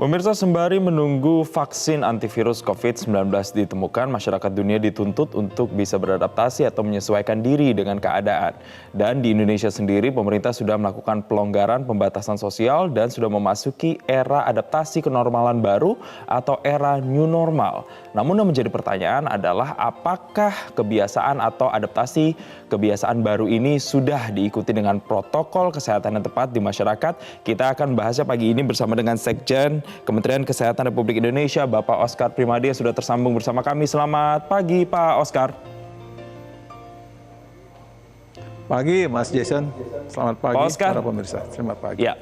Pemirsa, sembari menunggu vaksin antivirus COVID-19 ditemukan, masyarakat dunia dituntut untuk bisa beradaptasi atau menyesuaikan diri dengan keadaan. Dan di Indonesia sendiri, pemerintah sudah melakukan pelonggaran pembatasan sosial dan sudah memasuki era adaptasi kenormalan baru atau era new normal. Namun yang menjadi pertanyaan adalah apakah kebiasaan atau adaptasi kebiasaan baru ini sudah diikuti dengan protokol kesehatan yang tepat di masyarakat? Kita akan bahasnya pagi ini bersama dengan Sekjen Kementerian Kesehatan Republik Indonesia, Bapak Oscar Primadi yang sudah tersambung bersama kami. Selamat pagi, Pak Oscar. Pagi, Mas Jason. Selamat pagi, Pak Oscar. para pemirsa. Selamat pagi. Ya,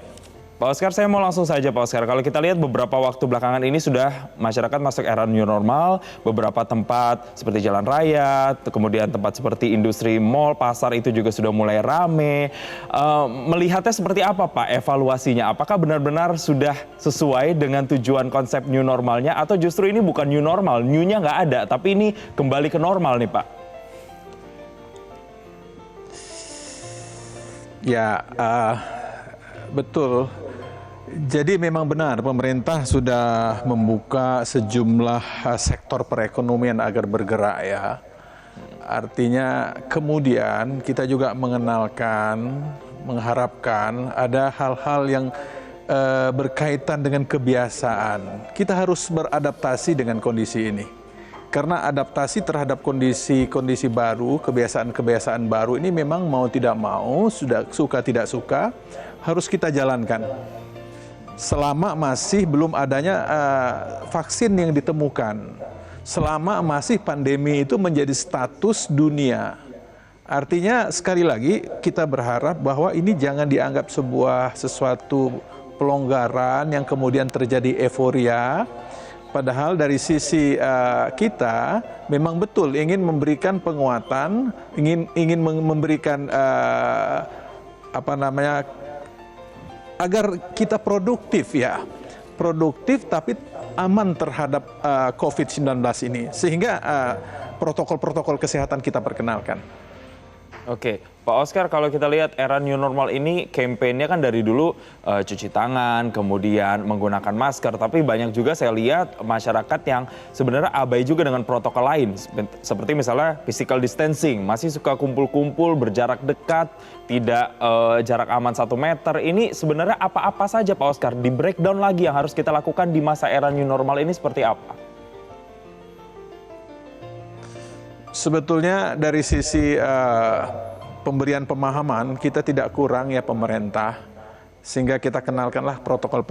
Pak Oscar, saya mau langsung saja, Pak Oscar. Kalau kita lihat beberapa waktu belakangan ini sudah masyarakat masuk era new normal, beberapa tempat seperti jalan raya, kemudian tempat seperti industri mall, pasar itu juga sudah mulai rame. Melihatnya seperti apa, Pak, evaluasinya? Apakah benar-benar sudah sesuai dengan tujuan konsep new normalnya, atau justru ini bukan new normal, new-nya nggak ada, tapi ini kembali ke normal nih, Pak? Ya, betul. Jadi memang benar pemerintah sudah membuka sejumlah sektor perekonomian agar bergerak ya. Artinya kemudian kita juga mengharapkan ada hal-hal yang berkaitan dengan kebiasaan. Kita harus beradaptasi dengan kondisi ini. Karena adaptasi terhadap kondisi baru, kebiasaan-kebiasaan baru ini memang mau tidak mau, sudah suka tidak suka, harus kita jalankan. Selama masih belum adanya vaksin yang ditemukan, selama masih pandemi itu menjadi status dunia. Artinya sekali lagi kita berharap bahwa ini jangan dianggap sesuatu pelonggaran yang kemudian terjadi euforia. Padahal dari sisi kita memang betul ingin memberikan penguatan, ingin memberikan agar kita produktif ya, produktif tapi aman terhadap COVID-19 ini, sehingga protokol-protokol kesehatan kita perkenalkan. Oke, Pak Oscar, kalau kita lihat era new normal ini kampanye kan dari dulu cuci tangan, kemudian menggunakan masker, tapi banyak juga saya lihat masyarakat yang sebenarnya abai juga dengan protokol lain, seperti misalnya physical distancing, masih suka kumpul-kumpul, berjarak dekat, tidak jarak aman 1 meter. Ini sebenarnya apa-apa saja, Pak Oscar? Di breakdown lagi yang harus kita lakukan di masa era new normal ini seperti apa? Sebetulnya dari sisi pemberian pemahaman kita tidak kurang ya pemerintah, sehingga kita kenalkanlah protokol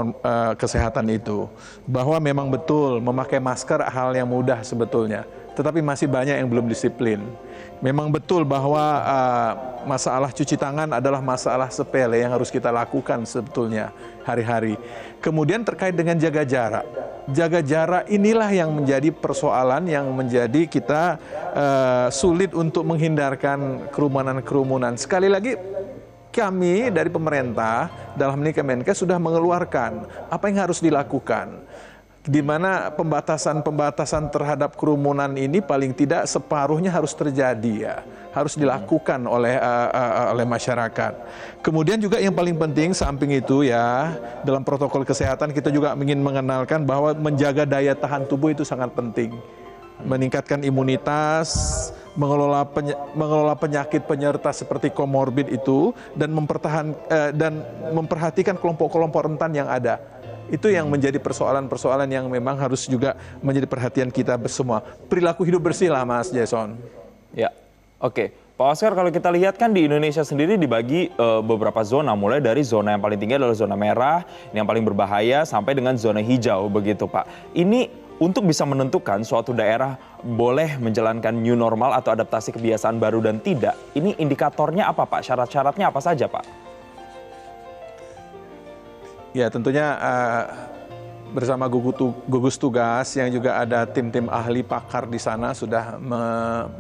kesehatan itu, bahwa memang betul memakai masker hal yang mudah sebetulnya, tetapi masih banyak yang belum disiplin. Memang betul bahwa masalah cuci tangan adalah masalah sepele yang harus kita lakukan sebetulnya hari-hari. Kemudian terkait dengan jaga jarak. Jaga jarak inilah yang menjadi persoalan yang menjadi kita sulit untuk menghindarkan kerumunan-kerumunan. Sekali lagi kami dari pemerintah dalam ini Kemenkes sudah mengeluarkan apa yang harus dilakukan, di mana pembatasan terhadap kerumunan ini paling tidak separuhnya harus terjadi ya, harus dilakukan oleh masyarakat. Kemudian juga yang paling penting samping itu ya, dalam protokol kesehatan kita juga ingin mengenalkan bahwa menjaga daya tahan tubuh itu sangat penting. Meningkatkan imunitas, mengelola penyakit penyerta seperti komorbid itu, dan memperhatikan kelompok-kelompok rentan yang ada. Itu yang menjadi persoalan-persoalan yang memang harus juga menjadi perhatian kita semua. Perilaku hidup bersih lah, Mas Jason. Ya, oke. Pak Oscar, kalau kita lihat kan di Indonesia sendiri dibagi beberapa zona, mulai dari zona yang paling tinggi adalah zona merah, yang paling berbahaya, sampai dengan zona hijau, begitu Pak. Ini untuk bisa menentukan suatu daerah boleh menjalankan new normal atau adaptasi kebiasaan baru dan tidak, ini indikatornya apa Pak? Syarat-syaratnya apa saja Pak? Ya tentunya bersama gugus tugas yang juga ada tim-tim ahli pakar di sana sudah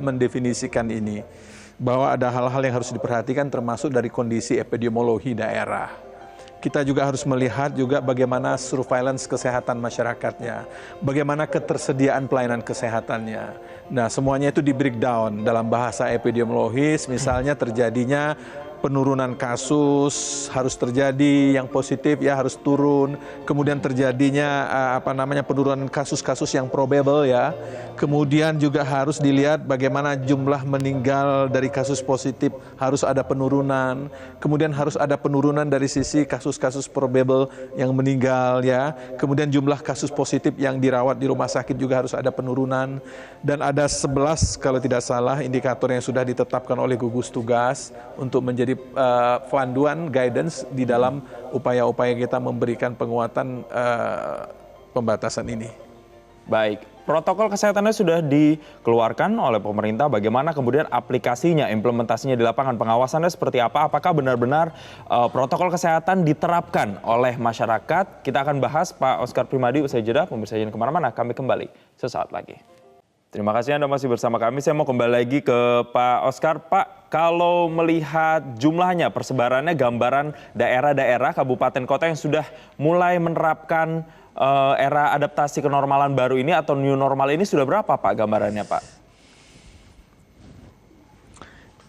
mendefinisikan ini. Bahwa ada hal-hal yang harus diperhatikan termasuk dari kondisi epidemiologi daerah. Kita juga harus melihat juga bagaimana surveillance kesehatan masyarakatnya, bagaimana ketersediaan pelayanan kesehatannya. Nah, semuanya itu di breakdown dalam bahasa epidemiologis, misalnya terjadinya penurunan kasus harus terjadi, yang positif ya harus turun, kemudian terjadinya penurunan kasus-kasus yang probable ya, kemudian juga harus dilihat bagaimana jumlah meninggal dari kasus positif harus ada penurunan, kemudian harus ada penurunan dari sisi kasus-kasus probable yang meninggal ya, kemudian jumlah kasus positif yang dirawat di rumah sakit juga harus ada penurunan, dan ada 11 kalau tidak salah indikator yang sudah ditetapkan oleh gugus tugas untuk menjadi panduan guidance di dalam upaya-upaya kita memberikan penguatan pembatasan ini. Baik, protokol kesehatannya sudah dikeluarkan oleh pemerintah. Bagaimana kemudian aplikasinya, implementasinya di lapangan, pengawasannya seperti apa? Apakah benar-benar protokol kesehatan diterapkan oleh masyarakat? Kita akan bahas Pak Oscar Primadi usai jeda. Pemirsa jangan kemana-mana, kami kembali sesaat lagi. Terima kasih Anda masih bersama kami. Saya mau kembali lagi ke Pak Oscar. Pak, kalau melihat jumlahnya, persebarannya, gambaran daerah-daerah, kabupaten kota yang sudah mulai menerapkan era adaptasi kenormalan baru ini atau new normal ini sudah berapa Pak gambarannya Pak?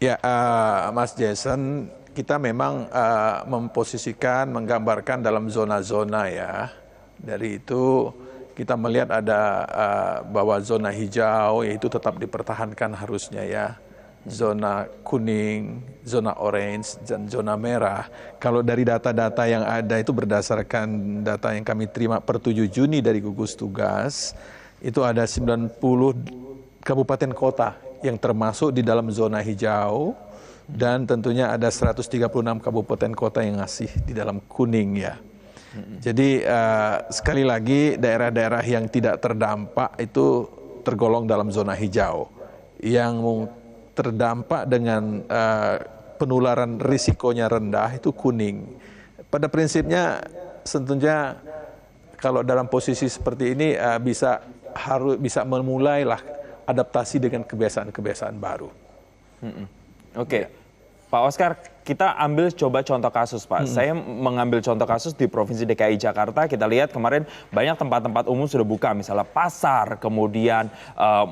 Ya, Mas Jason, kita memang memposisikan, menggambarkan dalam zona-zona ya. Dari itu kita melihat ada bahwa zona hijau yaitu tetap dipertahankan harusnya ya. Zona kuning, zona orange, dan zona merah. Kalau dari data-data yang ada itu berdasarkan data yang kami terima per 7 Juni dari gugus tugas, itu ada 90 kabupaten kota yang termasuk di dalam zona hijau, dan tentunya ada 136 kabupaten kota yang masih di dalam kuning ya. Jadi sekali lagi daerah-daerah yang tidak terdampak itu tergolong dalam zona hijau. Yang terdampak dengan penularan risikonya rendah itu kuning. Pada prinsipnya tentunya kalau dalam posisi seperti ini bisa memulailah adaptasi dengan kebiasaan-kebiasaan baru. Oke. Pak Oscar, kita ambil coba contoh kasus Pak. Saya mengambil contoh kasus di Provinsi DKI Jakarta. Kita lihat kemarin banyak tempat-tempat umum sudah buka, misalnya pasar, kemudian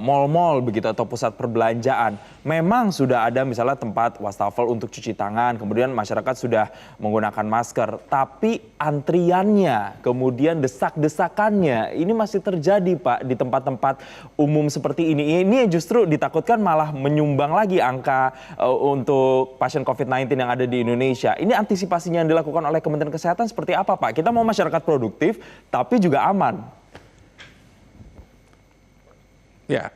mal-mal begitu atau pusat perbelanjaan. Memang sudah ada misalnya tempat wastafel untuk cuci tangan, kemudian masyarakat sudah menggunakan masker. Tapi antriannya, kemudian desak-desakannya ini masih terjadi Pak di tempat-tempat umum seperti ini. Ini justru ditakutkan malah menyumbang lagi angka untuk pasien COVID-19 yang ada di Indonesia. Ini antisipasinya yang dilakukan oleh Kementerian Kesehatan seperti apa Pak? Kita mau masyarakat produktif tapi juga aman. Ya,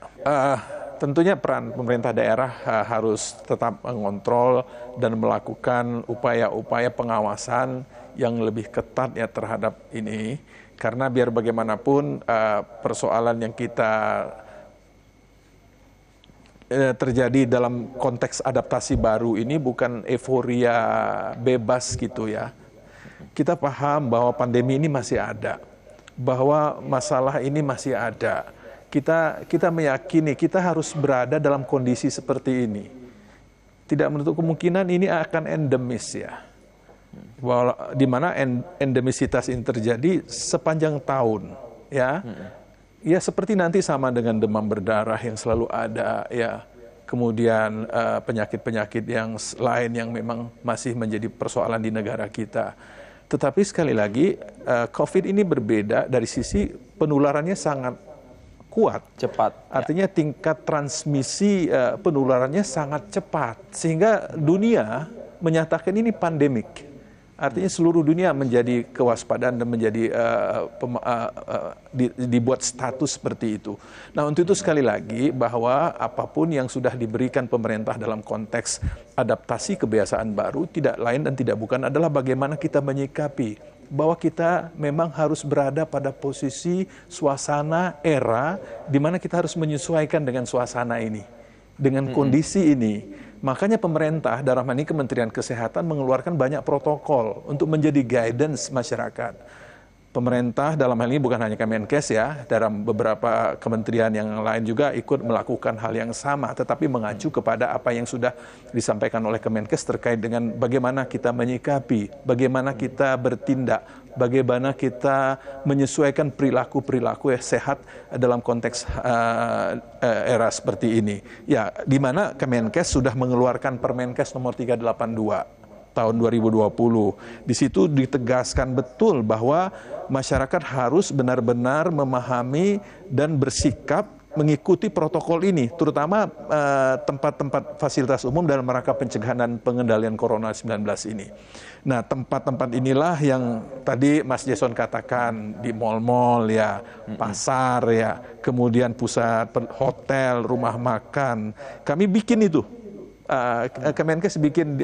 tentunya peran pemerintah daerah harus tetap mengontrol dan melakukan upaya-upaya pengawasan yang lebih ketat ya terhadap ini. Karena biar bagaimanapun persoalan yang kita terjadi dalam konteks adaptasi baru ini bukan euforia bebas gitu ya. Kita paham bahwa pandemi ini masih ada, bahwa masalah ini masih ada. Kita meyakini kita harus berada dalam kondisi seperti ini. Tidak menutup kemungkinan ini akan endemis ya. Di mana endemisitas ini terjadi sepanjang tahun ya. Ya seperti nanti sama dengan demam berdarah yang selalu ada ya. Kemudian penyakit-penyakit yang lain yang memang masih menjadi persoalan di negara kita. Tetapi sekali lagi COVID ini berbeda dari sisi penularannya sangat kuat. Cepat. Artinya tingkat transmisi penularannya sangat cepat. Sehingga dunia menyatakan ini pandemik. Artinya seluruh dunia menjadi kewaspadaan dan menjadi dibuat status seperti itu. Nah untuk itu sekali lagi bahwa apapun yang sudah diberikan pemerintah dalam konteks adaptasi kebiasaan baru tidak lain dan tidak bukan adalah bagaimana kita menyikapi bahwa kita memang harus berada pada posisi suasana era di mana kita harus menyesuaikan dengan suasana ini, dengan kondisi ini. Makanya pemerintah, dalam hal ini Kementerian Kesehatan mengeluarkan banyak protokol untuk menjadi guidance masyarakat. Pemerintah dalam hal ini bukan hanya Kemenkes ya, dalam beberapa kementerian yang lain juga ikut melakukan hal yang sama, tetapi mengacu kepada apa yang sudah disampaikan oleh Kemenkes terkait dengan bagaimana kita menyikapi, bagaimana kita bertindak bagaimana kita menyesuaikan perilaku-perilaku yang sehat dalam konteks era seperti ini. Ya, di mana Kemenkes sudah mengeluarkan Permenkes nomor 382 tahun 2020. Di situ ditegaskan betul bahwa masyarakat harus benar-benar memahami dan bersikap mengikuti protokol ini, terutama tempat-tempat fasilitas umum dalam rangka pencegahan dan pengendalian Corona 19 ini. Nah, tempat-tempat inilah yang tadi Mas Jason katakan, di mal-mal ya, pasar ya, kemudian pusat hotel, rumah makan. Kami bikin itu. Kemenkes bikin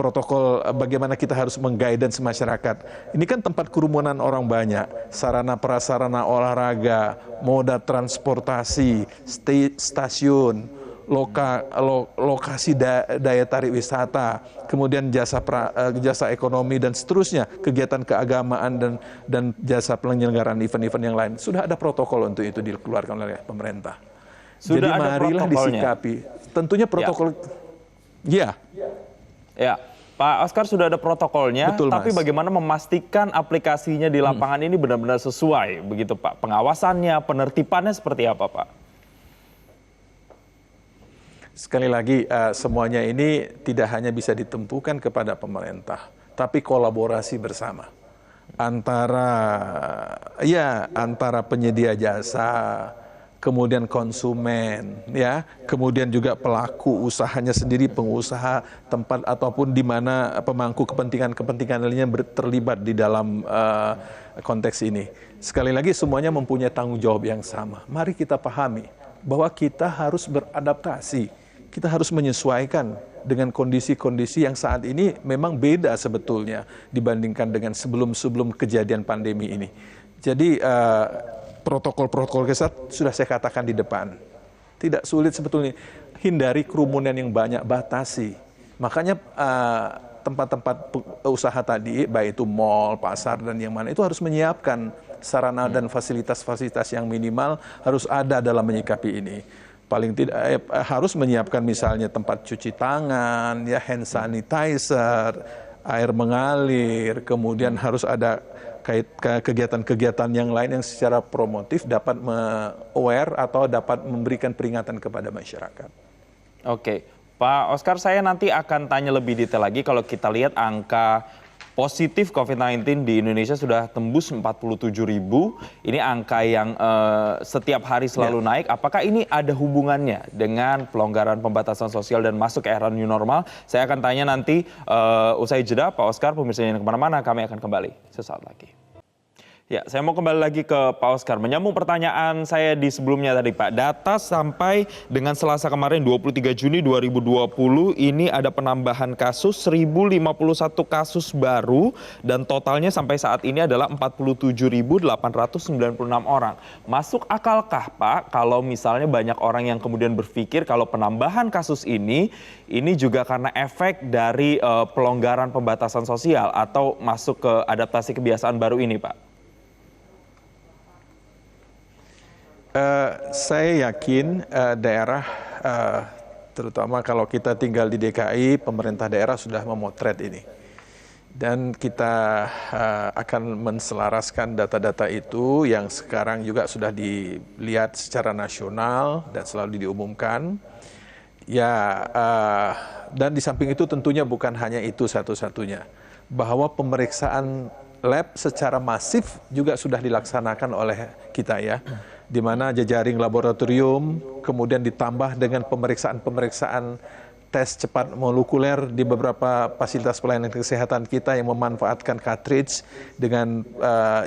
protokol bagaimana kita harus mengguidance masyarakat. Ini kan tempat kerumunan orang banyak, sarana prasarana olahraga, moda transportasi, stasiun, lokasi daya tarik wisata, kemudian jasa ekonomi dan seterusnya, kegiatan keagamaan dan jasa penyelenggaraan event-event yang lain. Sudah ada protokol untuk itu dikeluarkan oleh pemerintah. Jadi marilah disikapi. Tentunya protokol, ya. Ya, Pak Oscar sudah ada protokolnya, betul, tapi Mas. Bagaimana memastikan aplikasinya di lapangan ini benar-benar sesuai, begitu Pak? Pengawasannya, penertibannya seperti apa, Pak? Sekali lagi, semuanya ini tidak hanya bisa ditempukan kepada pemerintah, tapi kolaborasi bersama antara penyedia jasa, kemudian konsumen, ya, kemudian juga pelaku usahanya sendiri, pengusaha tempat ataupun di mana pemangku kepentingan lainnya terlibat di dalam konteks ini. Sekali lagi semuanya mempunyai tanggung jawab yang sama. Mari kita pahami bahwa kita harus beradaptasi, kita harus menyesuaikan dengan kondisi-kondisi yang saat ini memang beda sebetulnya dibandingkan dengan sebelum kejadian pandemi ini. Jadi protokol-protokol kesehatan sudah saya katakan di depan. Tidak sulit sebetulnya. Hindari kerumunan yang banyak, batasi. Makanya tempat-tempat usaha tadi, baik itu mal, pasar, dan yang mana, itu harus menyiapkan sarana dan fasilitas-fasilitas yang minimal harus ada dalam menyikapi ini. Paling tidak harus menyiapkan misalnya tempat cuci tangan, ya, hand sanitizer, air mengalir, kemudian harus ada kegiatan-kegiatan yang lain yang secara promotif dapat aware atau dapat memberikan peringatan kepada masyarakat. Oke, Pak Oscar, saya nanti akan tanya lebih detail lagi. Kalau kita lihat angka positif COVID-19 di Indonesia sudah tembus 47.000. Ini angka yang setiap hari selalu naik. Apakah ini ada hubungannya dengan pelonggaran pembatasan sosial dan masuk ke era new normal? Saya akan tanya nanti usai jeda, Pak Oscar. Pemirsa yang kemana-mana, kami akan kembali sesaat lagi. Ya, saya mau kembali lagi ke Pak Oscar. Menyambung pertanyaan saya di sebelumnya tadi, Pak. Data sampai dengan Selasa kemarin 23 Juni 2020 ini ada penambahan kasus 1.051 kasus baru dan totalnya sampai saat ini adalah 47.896 orang. Masuk akalkah, Pak, kalau misalnya banyak orang yang kemudian berpikir kalau penambahan kasus ini juga karena efek dari pelonggaran pembatasan sosial atau masuk ke adaptasi kebiasaan baru ini, Pak? Saya yakin daerah, terutama kalau kita tinggal di DKI, pemerintah daerah sudah memotret ini. Dan kita akan menselaraskan data-data itu yang sekarang juga sudah dilihat secara nasional dan selalu diumumkan. Ya, dan di samping itu tentunya bukan hanya itu satu-satunya. Bahwa pemeriksaan lab secara masif juga sudah dilaksanakan oleh kita, ya. Di mana jejaring laboratorium, kemudian ditambah dengan pemeriksaan-pemeriksaan tes cepat molekuler di beberapa fasilitas pelayanan kesehatan kita yang memanfaatkan cartridge dengan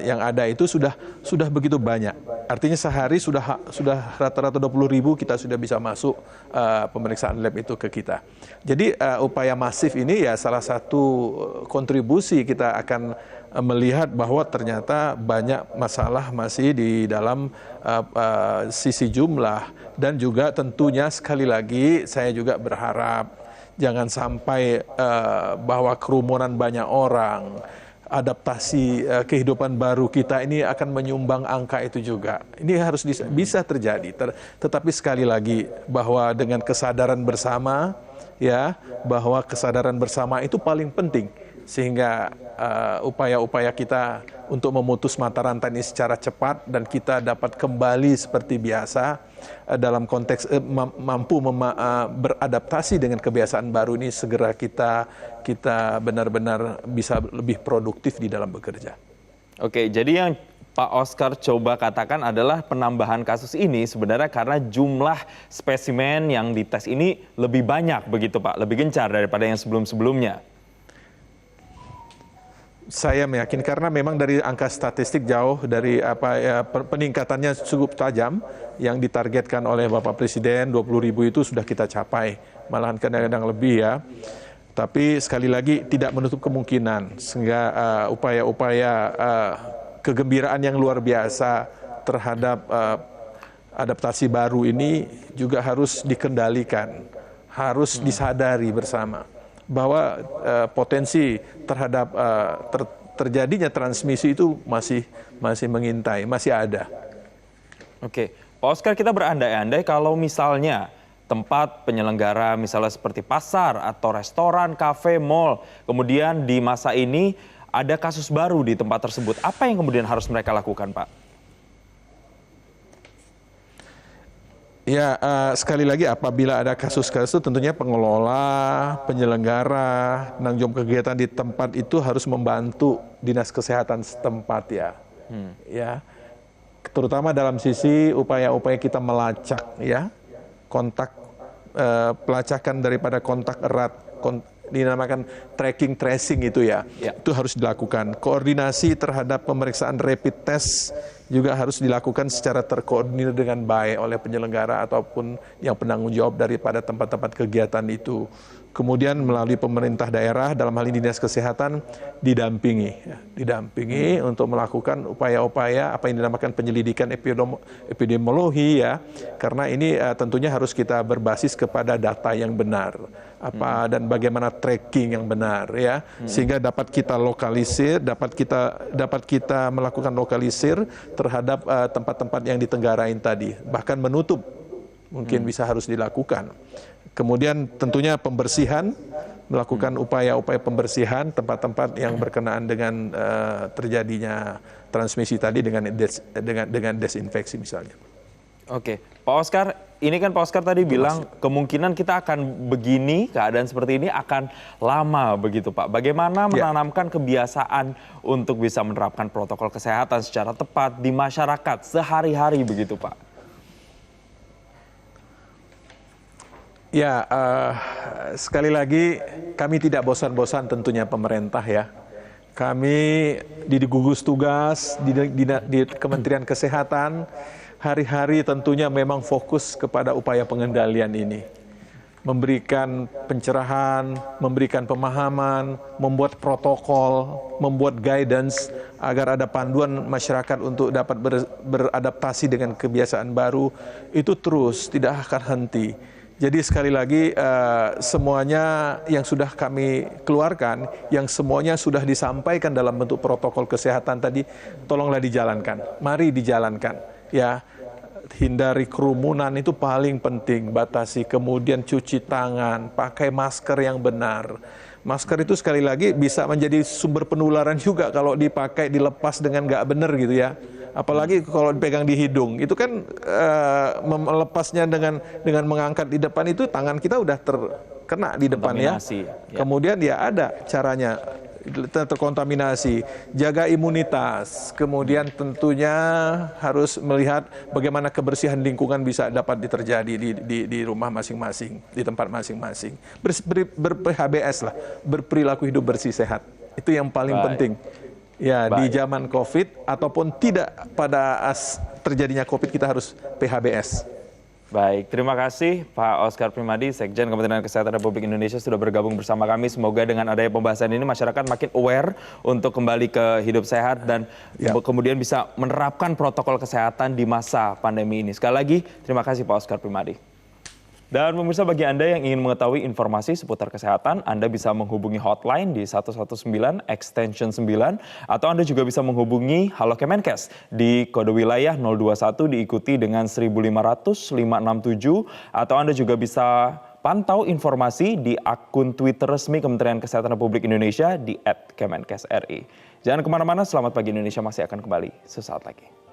yang ada itu sudah begitu banyak. Artinya sehari sudah rata-rata 20.000 kita sudah bisa masuk pemeriksaan lab itu ke kita. Jadi upaya masif ini ya salah satu kontribusi kita akan melihat bahwa ternyata banyak masalah masih di dalam sisi jumlah, dan juga tentunya sekali lagi saya juga berharap jangan sampai bahwa kerumunan banyak orang, adaptasi kehidupan baru kita ini akan menyumbang angka itu juga. Ini harus bisa terjadi, tetapi sekali lagi bahwa dengan kesadaran bersama, ya, bahwa kesadaran bersama itu paling penting. sehingga upaya-upaya kita untuk memutus mata rantai ini secara cepat dan kita dapat kembali seperti biasa dalam konteks mampu beradaptasi dengan kebiasaan baru ini, segera kita benar-benar bisa lebih produktif di dalam bekerja. Oke, jadi yang Pak Oscar coba katakan adalah penambahan kasus ini sebenarnya karena jumlah spesimen yang dites ini lebih banyak begitu Pak, lebih gencar daripada yang sebelum-sebelumnya. Saya meyakin karena memang dari angka statistik jauh dari peningkatannya cukup tajam yang ditargetkan oleh Bapak Presiden 20.000 itu sudah kita capai, malahan kadang-kadang lebih ya. Tapi sekali lagi tidak menutup kemungkinan sehingga upaya-upaya kegembiraan yang luar biasa terhadap adaptasi baru ini juga harus dikendalikan, harus disadari bersama bahwa potensi terhadap terjadinya transmisi itu masih mengintai, masih ada. Oke, Pak Oscar, kita berandai-andai kalau misalnya tempat penyelenggara misalnya seperti pasar atau restoran, kafe, mal, kemudian di masa ini ada kasus baru di tempat tersebut. Apa yang kemudian harus mereka lakukan, Pak? Ya, sekali lagi apabila ada kasus-kasus itu tentunya pengelola, penyelenggara, penanggung jawab kegiatan di tempat itu harus membantu dinas kesehatan setempat ya. Ya, terutama dalam sisi upaya-upaya kita melacak ya, kontak pelacakan daripada kontak erat, dinamakan tracking tracing itu ya, itu harus dilakukan. Koordinasi terhadap pemeriksaan rapid test juga harus dilakukan secara terkoordinir dengan baik oleh penyelenggara ataupun yang penanggung jawab daripada tempat-tempat kegiatan itu. Kemudian melalui pemerintah daerah, dalam hal ini dinas kesehatan, didampingi untuk melakukan upaya-upaya apa yang dinamakan penyelidikan epidemiologi ya, karena ini tentunya harus kita berbasis kepada data yang benar, dan bagaimana tracking yang benar ya, sehingga dapat kita lokalisir, dapat kita melakukan lokalisir terhadap tempat-tempat yang ditenggarain tadi, bahkan menutup mungkin bisa harus dilakukan. Kemudian tentunya pembersihan, melakukan upaya-upaya pembersihan tempat-tempat yang berkenaan dengan terjadinya transmisi tadi dengan desinfeksi misalnya. Oke, Pak Oscar, ini kan Pak Oscar tadi bilang kemungkinan kita akan begini, keadaan seperti ini akan lama begitu Pak. Bagaimana menanamkan kebiasaan untuk bisa menerapkan protokol kesehatan secara tepat di masyarakat sehari-hari begitu Pak? Ya, sekali lagi kami tidak bosan-bosan tentunya pemerintah ya. Kami di gugus tugas di Kementerian Kesehatan hari-hari tentunya memang fokus kepada upaya pengendalian ini. Memberikan pencerahan, memberikan pemahaman, membuat protokol, membuat guidance agar ada panduan masyarakat untuk dapat beradaptasi dengan kebiasaan baru, itu terus tidak akan henti. Jadi sekali lagi semuanya yang sudah kami keluarkan, yang semuanya sudah disampaikan dalam bentuk protokol kesehatan tadi, tolonglah dijalankan. Mari dijalankan. Ya, hindari kerumunan itu paling penting, batasi. Kemudian cuci tangan, pakai masker yang benar. Masker itu sekali lagi bisa menjadi sumber penularan juga kalau dipakai dilepas dengan nggak benar gitu ya. Apalagi kalau dipegang di hidung, itu kan melepasnya dengan mengangkat di depan itu tangan kita udah terkena di depan ya. Kemudian ya ada caranya terkontaminasi, jaga imunitas, kemudian tentunya harus melihat bagaimana kebersihan lingkungan bisa dapat terjadi di rumah masing-masing, di tempat masing-masing. Ber-PHBS lah, berperilaku hidup bersih sehat. Itu yang paling penting. Ya, di zaman COVID ataupun tidak pada terjadinya COVID kita harus PHBS. Baik, terima kasih Pak Oscar Primadi, Sekjen Kementerian Kesehatan Republik Indonesia sudah bergabung bersama kami. Semoga dengan adanya pembahasan ini masyarakat makin aware untuk kembali ke hidup sehat dan kemudian bisa menerapkan protokol kesehatan di masa pandemi ini. Sekali lagi, terima kasih Pak Oscar Primadi. Dan pemirsa, bagi Anda yang ingin mengetahui informasi seputar kesehatan, Anda bisa menghubungi hotline di 119 extension 9 atau Anda juga bisa menghubungi Halo Kemenkes di kode wilayah 021 diikuti dengan 1500 567 atau Anda juga bisa Pantau informasi di akun Twitter resmi Kementerian Kesehatan Republik Indonesia di @kemenkesri. Jangan kemana-mana, Selamat Pagi Indonesia masih akan kembali sesaat lagi.